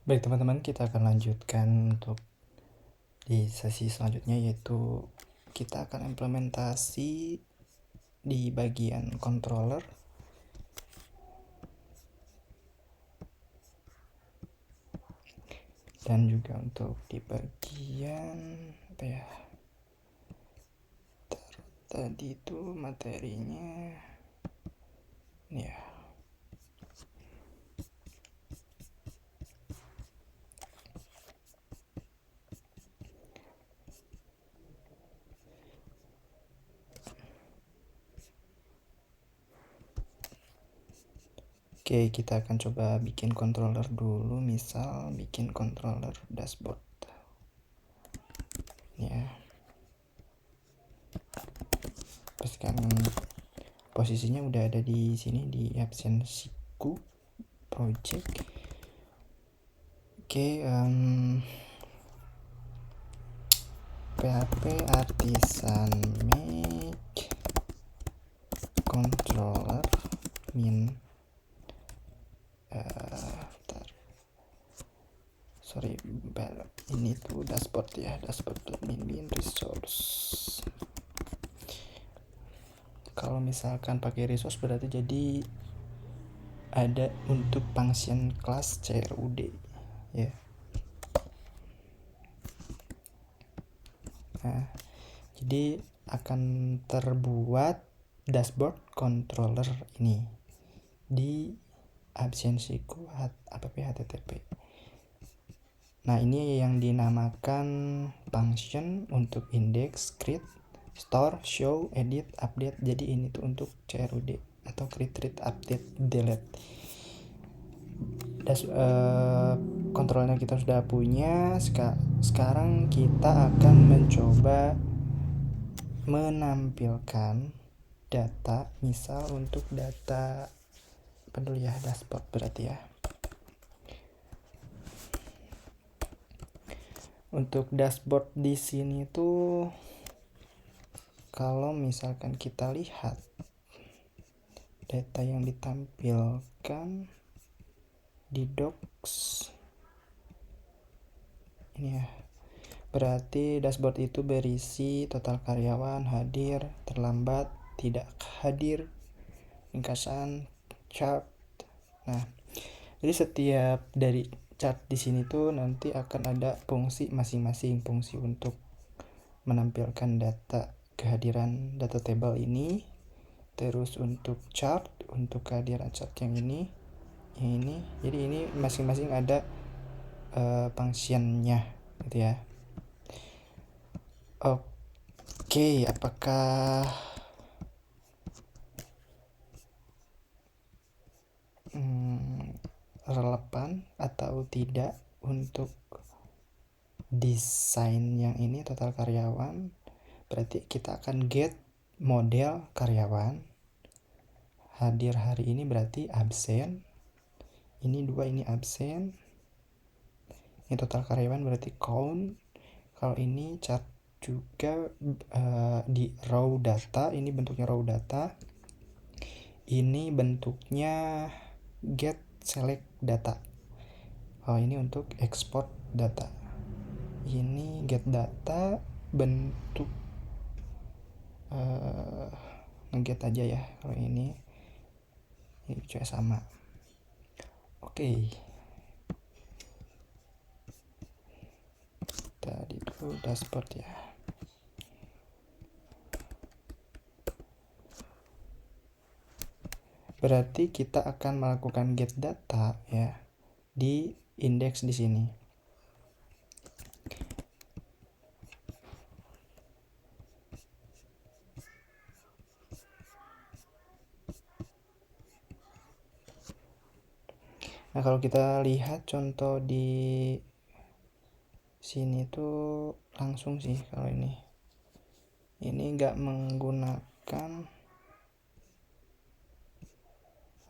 Baik teman-teman, kita akan lanjutkan untuk di sesi selanjutnya, yaitu kita akan implementasi di bagian controller dan juga untuk di bagian apa ya, tadi itu materinya ya. Oke, kita akan coba bikin controller dulu, misal bikin controller dashboard ya. Pastikan posisinya udah ada di sini di absensiku project. Oke, PHP artisan make controller min ini tuh dashboard ya, dashboard min resource. Kalau misalkan pakai resource berarti jadi ada untuk function class CRUD ya. Nah, jadi akan terbuat dashboard controller ini di absensiku app http. Nah, ini yang dinamakan function untuk index, create, store, show, edit, update. Jadi ini tuh untuk CRUD atau create, read, update, delete. Kontrolnya kita sudah punya. Sekarang kita akan mencoba menampilkan data, misal untuk data peduli ya, dashboard berarti ya. Untuk dashboard di sini tuh kalau misalkan kita lihat data yang ditampilkan di docs ini ya, berarti dashboard itu berisi total karyawan, hadir, terlambat, tidak hadir, ringkasan, chart. Nah, jadi setiap dari chart di sini tuh nanti akan ada fungsi masing-masing, fungsi untuk menampilkan data kehadiran data table ini, terus untuk chart, untuk kehadiran chart yang ini. Jadi ini masing-masing ada functionnya gitu ya. Oke, apakah relevan atau tidak untuk desain yang ini total karyawan? Berarti kita akan get model karyawan. Hadir hari ini berarti absen. Ini 2, ini absen. Ini total karyawan berarti count. Kalau ini chart juga di raw data, ini bentuknya raw data. Ini bentuknya get select data. Oh, ini untuk export data. Ini get data bentuk ngeget aja ya. Kalau ini juga sama. Oke. Tadi itu dashboard ya. Berarti kita akan melakukan get data ya di indeks di sini. Nah, kalau kita lihat contoh di sini tuh langsung sih kalau ini nggak menggunakan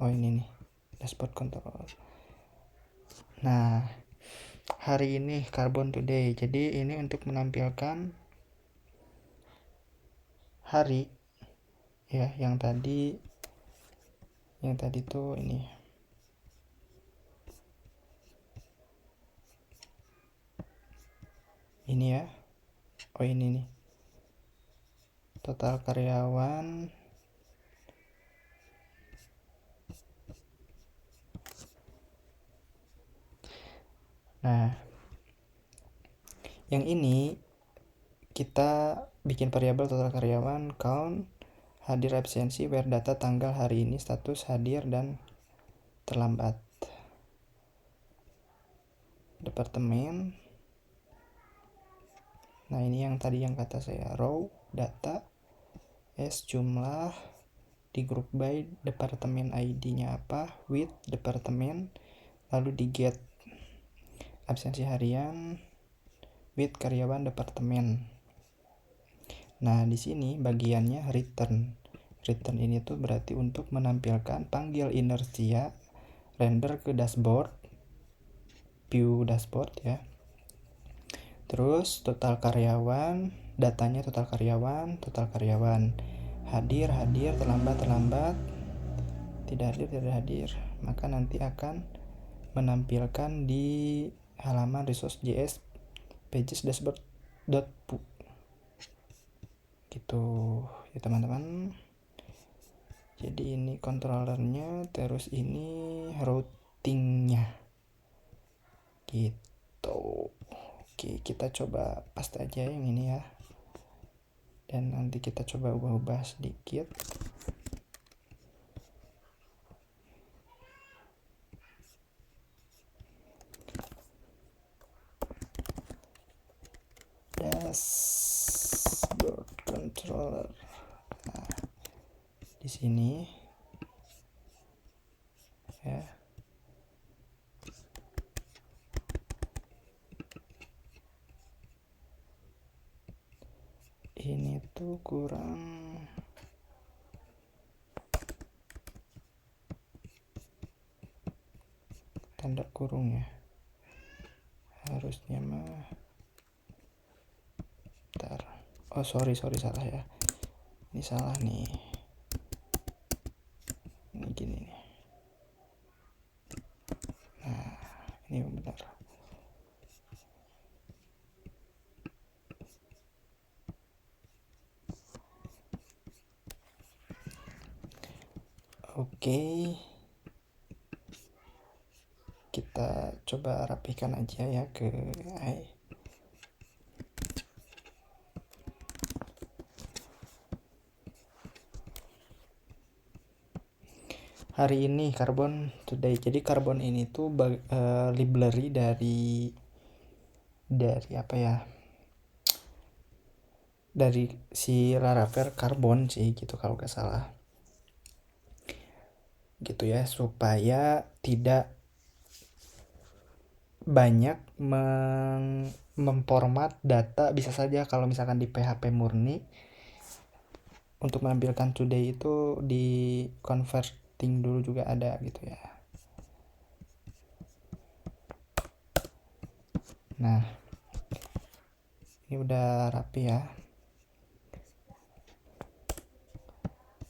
ini nih dashboard control. Nah, hari ini carbon today, jadi ini untuk menampilkan hari ya, yang tadi tuh ini ini ya. Oh ini nih. Total karyawan. Nah, yang ini kita bikin variabel total karyawan count, hadir absensi, where data tanggal hari ini, status hadir dan terlambat. Departemen. Nah, ini yang tadi yang kata saya, row data, S jumlah, di group by departemen ID-nya apa, with departemen, lalu di get absensi harian with karyawan departemen. Nah, di sini bagiannya return. Return ini tuh berarti untuk menampilkan panggil inersia, render ke dashboard, view dashboard ya. Terus total karyawan, datanya total karyawan, hadir, terlambat, tidak hadir. Maka nanti akan menampilkan di halaman resource.js pages dashboard.pu gitu ya teman-teman. Jadi ini controllernya, terus ini routingnya gitu. Oke, kita coba paste aja yang ini ya, dan nanti kita coba ubah-ubah sedikit. Dashboard controller. Nah, di sini ya. Ini tuh kurang tanda kurung ya. Harusnya mah bentar. Oh, sorry salah ya. Ini salah nih. Ini gini nih. Nah, ini benar. Oke. Kita coba rapikan aja ya ke AI. Hari ini Carbon Today. Jadi Carbon ini tuh library dari apa ya? Dari si Laravel Carbon sih gitu kalau nggak salah. Gitu ya, supaya tidak banyak memformat data. Bisa saja kalau misalkan di PHP murni untuk menampilkan today itu di converting dulu juga ada gitu ya. Nah, ini udah rapi ya.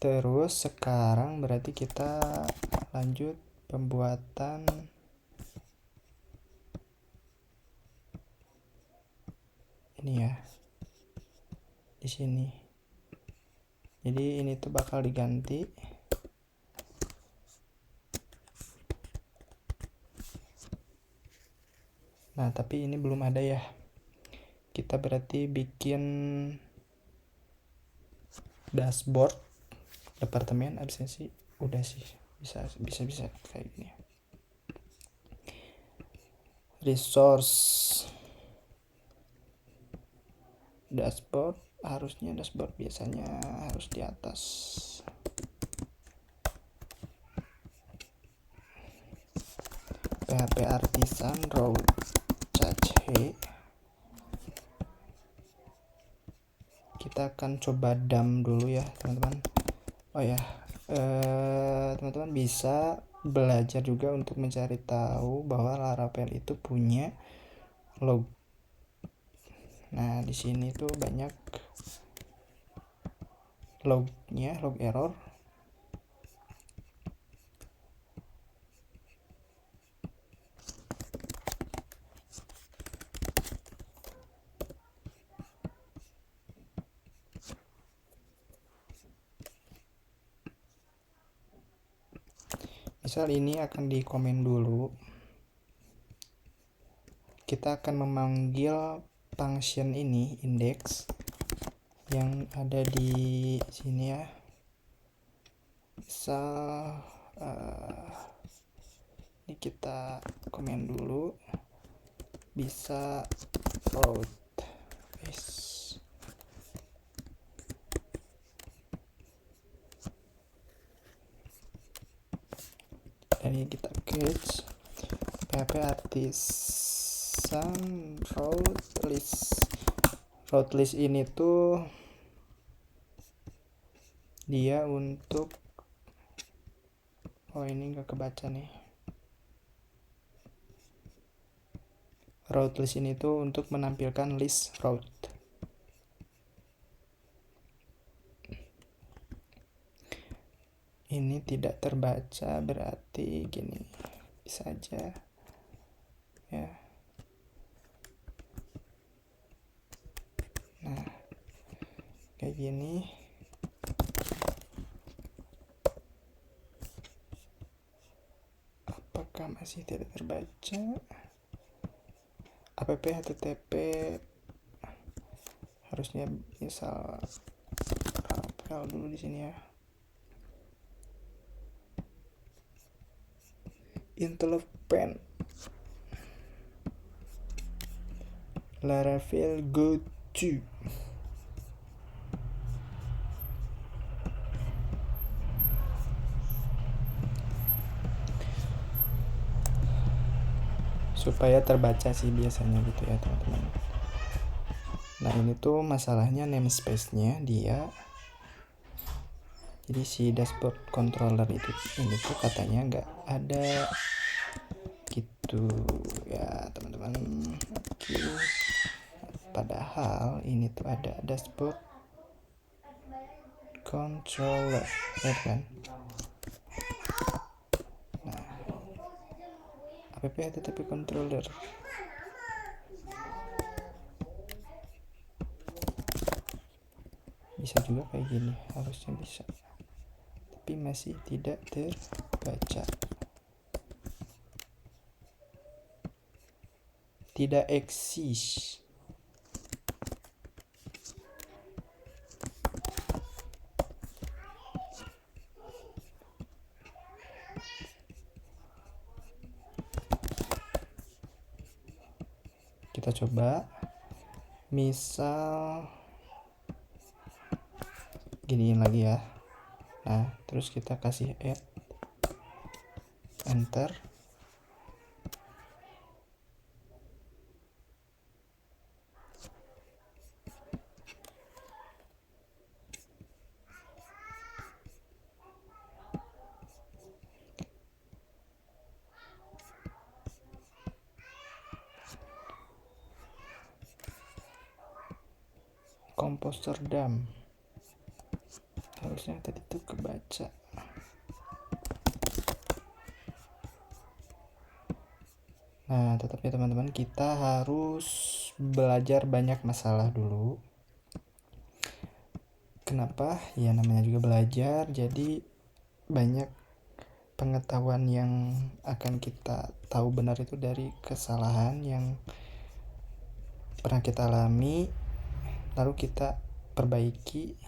Terus sekarang berarti kita lanjut pembuatan ini ya, di sini. Jadi ini tuh bakal diganti. Nah, tapi ini belum ada ya. Kita berarti bikin dashboard departemen absensi. Udah sih, bisa kayak gini. Resource dashboard, harusnya dashboard biasanya harus di atas. PHP artisan row cache. Kita akan coba dump dulu ya teman-teman. Oh ya, teman-teman bisa belajar juga untuk mencari tahu bahwa Laravel itu punya log. Nah, di sini tuh banyak lognya, log error. misal ini akan di komen dulu, kita akan memanggil function ini index yang ada di sini ya. Misal ini kita komen dulu, bisa float. Dan ini kita catch php artisan route list ini tuh dia untuk ini nggak kebaca nih. Route list ini tuh untuk menampilkan list route. Ini tidak terbaca berarti gini, bisa aja ya. Nah, kayak gini. Apakah masih tidak terbaca? App http harusnya misal apel dulu di sini ya. Interlepen Laravel go to supaya terbaca sih biasanya gitu ya teman-teman. Nah ini tuh masalahnya namespace-nya dia, jadi si dashboard controller ini tuh katanya nggak ada gitu ya teman-teman. Oke. Padahal ini tuh ada dashboard controller ya kan. Nah app http controller bisa juga kayak gini, harusnya bisa, tapi masih tidak terbaca, tidak eksis. Kita coba misal giniin lagi ya. Nah terus kita kasih add, enter. Composer dam harusnya tadi tuh kebaca. Nah tetapi teman-teman kita harus belajar banyak masalah dulu. Kenapa? Ya namanya juga belajar, jadi banyak pengetahuan yang akan kita tahu benar itu dari kesalahan yang pernah kita alami, lalu kita perbaiki.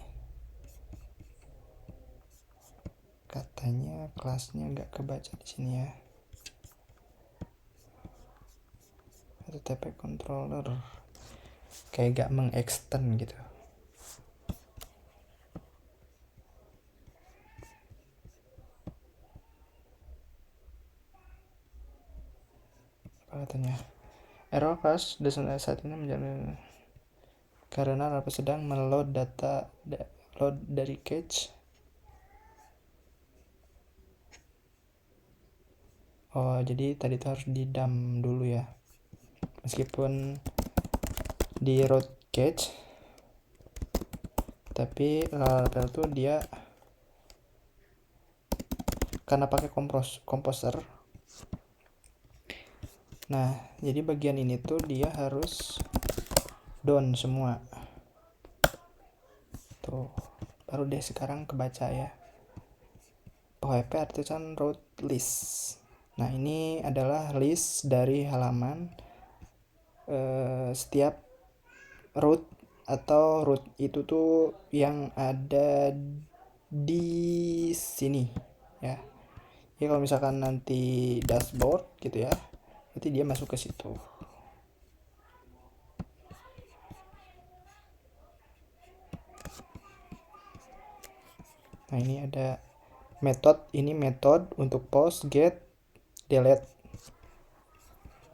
Katanya kelasnya nggak kebaca di sini ya. http controller kayak gak mengextend gitu. Apa katanya? Error pass saat ini menjadi karena Laravel sedang meload data load dari cache. Oh jadi tadi itu harus di dump dulu ya, meskipun di root cache tapi Laravel tuh dia karena pakai composer. Nah jadi bagian ini tuh dia harus down semua tuh, baru deh sekarang kebaca ya. OHP artisan route list. Nah, ini adalah list dari halaman setiap route atau route itu tuh yang ada di sini ya. Ya kalau misalkan nanti dashboard gitu ya, nanti dia masuk ke situ. Nah, ini ada ini metode untuk post, get, delete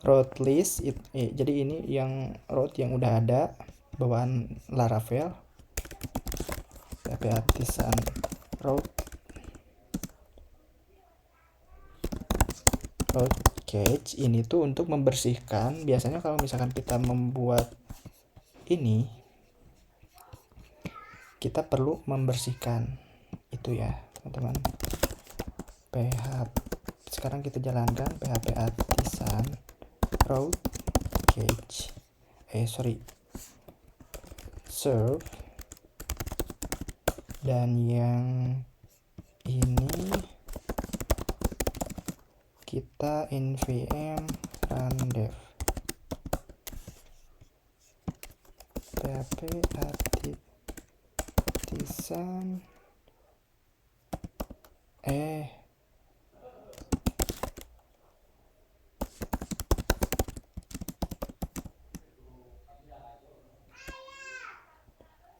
route list. Jadi ini yang route yang udah ada bawaan Laravel, PHP artisan route cache. Ini tuh untuk membersihkan. Biasanya kalau misalkan kita membuat ini, kita perlu membersihkan itu ya teman-teman. Sekarang kita jalankan PHP artisan route cache serve, dan yang ini kita nvm run dev PHP artisan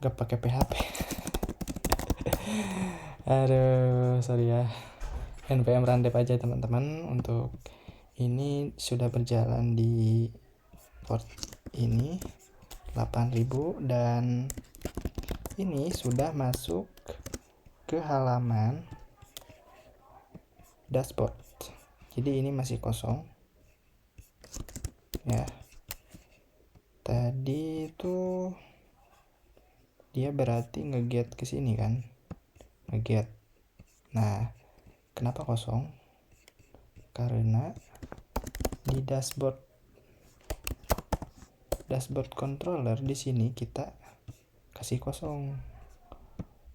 gak pakai PHP. Aduh, sorry ya. npm run dev aja teman-teman. Untuk ini sudah berjalan di port ini 8000 dan ini sudah masuk ke halaman dashboard. Jadi ini masih kosong ya. Tadi itu dia berarti ngeget ke sini kan, ngeget. Nah, kenapa kosong? Karena di dashboard controller di sini kita kasih kosong.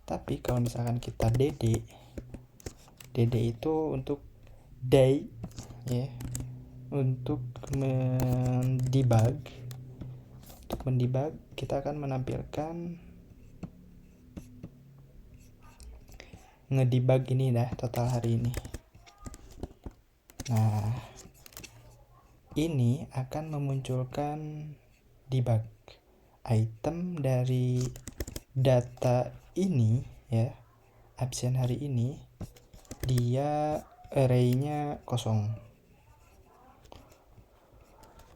Tapi kalau misalkan kita dd itu untuk day ya, untuk mendebug kita akan menampilkan ngedebug ini dah total hari ini. Nah, ini akan memunculkan debug item dari data ini ya, absen hari ini dia array-nya kosong.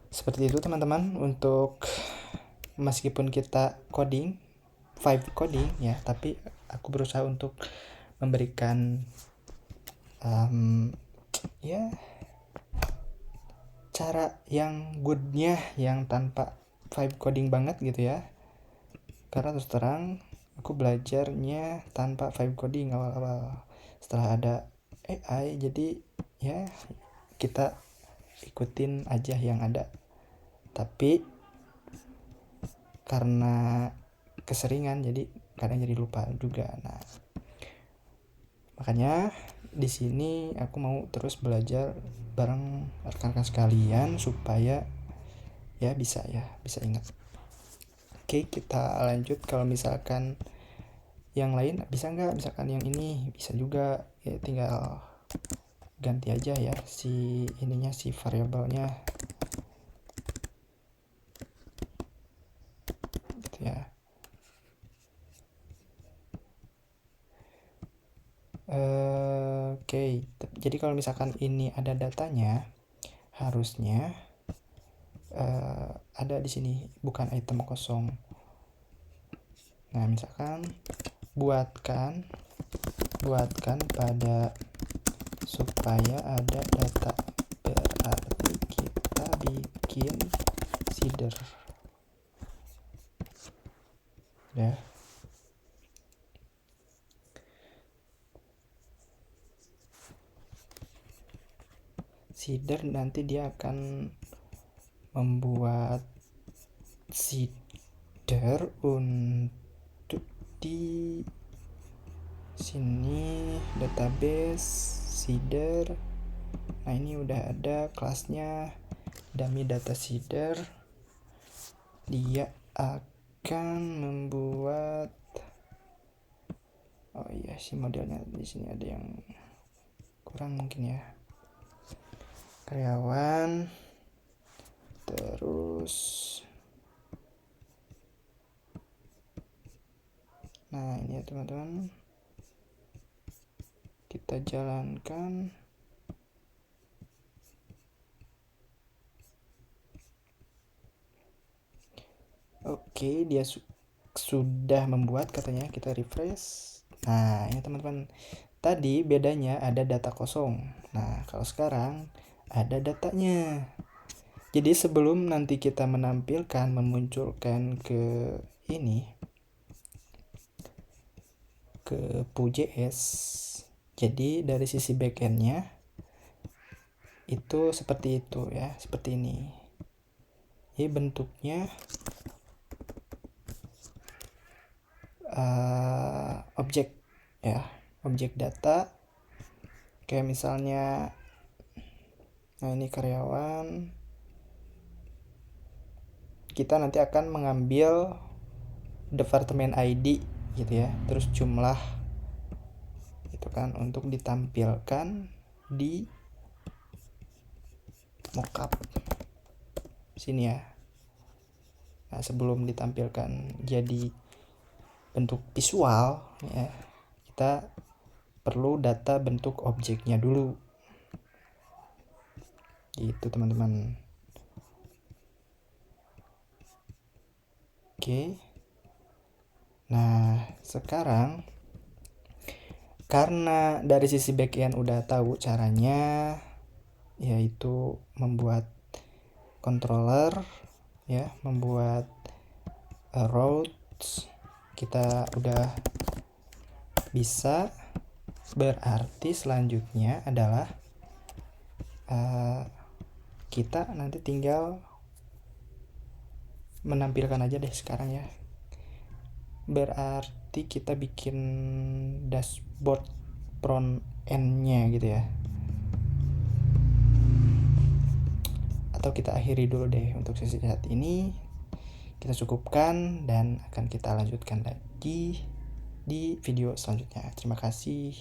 Seperti itu teman-teman, untuk meskipun kita coding 5 coding ya, tapi aku berusaha untuk memberikan ya cara yang goodnya, yang tanpa 5 coding banget gitu ya. Karena terus terang aku belajarnya tanpa 5 coding awal-awal. Setelah ada AI, jadi ya kita ikutin aja yang ada. Tapi karena keseringan jadi kadang jadi lupa juga. Nah, makanya di sini aku mau terus belajar bareng rekan-rekan sekalian supaya ya bisa ingat. Oke, kita lanjut. Kalau misalkan yang lain bisa nggak, misalkan yang ini bisa juga ya, tinggal ganti aja ya si ininya, si variabelnya gitu ya. Oke, jadi kalau misalkan ini ada datanya, harusnya ada di sini, bukan item kosong. Nah, misalkan buatkan pada supaya ada data, berarti kita bikin seeder ya. Seeder nanti dia akan membuat seeder untuk di Sini database seeder. Nah, ini udah ada kelasnya dummy data seeder. Dia akan membuat, oh iya si modelnya di sini ada yang kurang mungkin ya. Karyawan, terus nah ini ya teman-teman, kita jalankan. Oke, dia sudah membuat katanya, kita refresh. Nah, ini teman-teman, tadi bedanya ada data kosong. Nah, kalau sekarang ada datanya. Jadi sebelum nanti kita menampilkan, memunculkan ke ini, ke Vue.js, jadi dari sisi backendnya itu seperti itu ya, seperti ini. Jadi bentuknya objek ya, objek data. Kayak misalnya, nah ini karyawan, kita nanti akan mengambil departemen ID gitu ya, terus jumlah itu kan untuk ditampilkan di mockup sini ya. Nah, sebelum ditampilkan jadi bentuk visual ya, kita perlu data bentuk objeknya dulu gitu teman-teman. Oke, nah sekarang karena dari sisi backend udah tahu caranya, yaitu membuat controller ya, membuat routes, kita udah bisa. Berarti selanjutnya adalah kita nanti tinggal menampilkan aja deh sekarang ya. Berarti kita bikin dashboard front end-nya gitu ya. Atau kita akhiri dulu deh untuk sesi saat ini. Kita cukupkan dan akan kita lanjutkan lagi di video selanjutnya. Terima kasih.